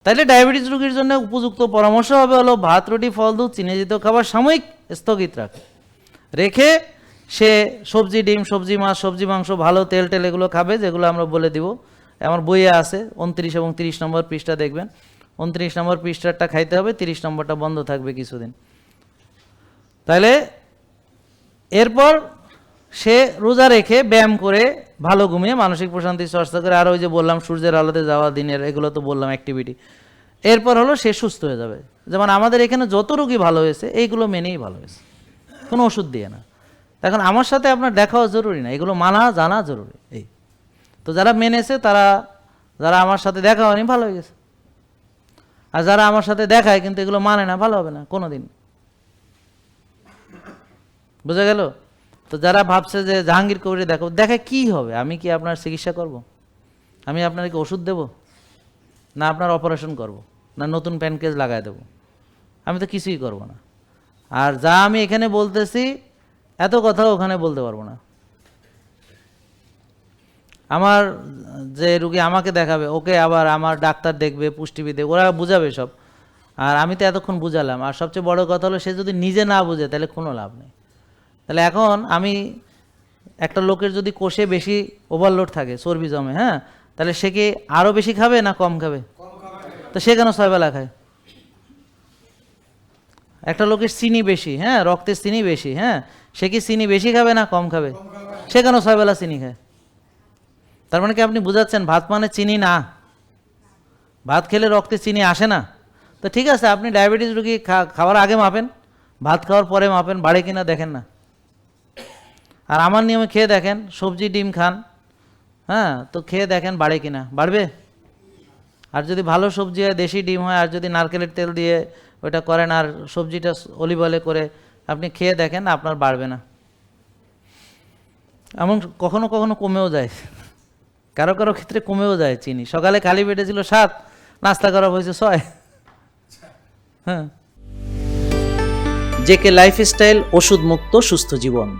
তাইলে ডায়াবেটিস রোগীর জন্য উপযুক্ত পরামর্শ হবে হলো ভাত, রুটি, ফল, দুধ, চিনিযুক্ত খাবার সাময়িক স্থগিত রেখে সে সবজি, ডিম, সবজি, মাছ, সবজি, মাংস, ভালো তেল টেল এগুলো খাবে, যেগুলো আমরা বলে দিব। আমার বইয়ে আছে 29 এবং 30 নম্বর পৃষ্ঠা দেখবেন। 29 নম্বর পৃষ্ঠাটা খাইতে হবে, 30 নম্বরটা বন্ধ থাকবে কিছুদিন। তাহলে এরপর সে রোজা রেখে ব্যায়াম করে ভালো ঘুমিয়ে মানসিক প্রশান্তি চর্চা করে, আর ওই যে বললাম সূর্যের আলোতে যাওয়া, দিনের, এগুলো তো বললাম অ্যাক্টিভিটি, এরপর হলো সে সুস্থ হয়ে যাবে। যেমন আমাদের এখানে যত রোগী ভালো হয়েছে এইগুলো মেনেই ভালো হয়েছে, কোনো ওষুধ দিয়ে না। এখন আমার সাথে আপনার দেখাও জরুরি না, এগুলো মানা জানা জরুরি। এই তো যারা মেনেছে তারা, যারা আমার সাথে দেখা হয়নি ভালো হয়ে গেছে, আর যারা আমার সাথে দেখায় কিন্তু এগুলো মানে না, ভালো হবে না কোনো দিন। বুঝা গেল? তো যারা ভাবছে যে জাহাঙ্গীর কবিরে দেখো, দেখে কি হবে? আমি কি আপনার চিকিৎসা করব? আমি আপনাকে ওষুধ দেব, না আপনার অপারেশন করব, না নতুন প্যানকেজ লাগাই দেব? আমি তো কিছুই করব না। আর যা আমি এখানে বলতেছি এত কথা ওখানে বলতে পারবো না। আমার যে রুগী আমাকে দেখাবে, ওকে আবার আমার ডাক্তার দেখবে, পুষ্টিবিদ দেখবে, ওরা বুঝাবে সব। আর আমি তো এতক্ষণ বুঝালাম। আর সবচেয়ে বড় কথা হলো সে যদি নিজে না বুঝে তাহলে কোনো লাভ নেই। তাহলে এখন আমি একটা লোকের যদি কোষে বেশি ওভারলোড থাকে, চর্বি জমে, হ্যাঁ, তাহলে সে কি আরও বেশি খাবে না কম খাবে? তো সে কেন 6 বেলা খায়? একটা লোকের চিনি বেশি, হ্যাঁ, রক্তের চিনি বেশি, হ্যাঁ, সে কি চিনি বেশি খাবে না কম খাবে? সে কেন 6 বেলা চিনি খায়? তার মানে কি আপনি বুঝাচ্ছেন ভাত মানে চিনি না? ভাত খেলে রক্তে চিনি আসে না? তো ঠিক আছে, আপনি ডায়াবেটিস রোগী খাওয়ার আগে মাপেন, ভাত খাওয়ার পরে মাপেন, বাড়ে কিনা দেখেন না। আর আমার নিয়মে খেয়ে দেখেন, সবজি ডিম খান, হ্যাঁ, তো খেয়ে দেখেন বাড়ে কিনা, বাড়বে? আর যদি ভালো সবজি হয়, দেশি ডিম হয়, আর যদি নারকেলের তেল দিয়ে ওইটা করেন আর সবজিটা অলিভ অয়েলে করে আপনি খেয়ে দেখেন, আপনার বাড়বে না। এমন কখনো কখনো কমেও যায়, কারো কারো ক্ষেত্রে কমেও যায় চিনি। সকালে খালি পেটে ছিল 7, নাস্তা করা হয়েছে 6। হ্যাঁ। জেকে লাইফস্টাইল, ওষুধ মুক্ত সুস্থ জীবন।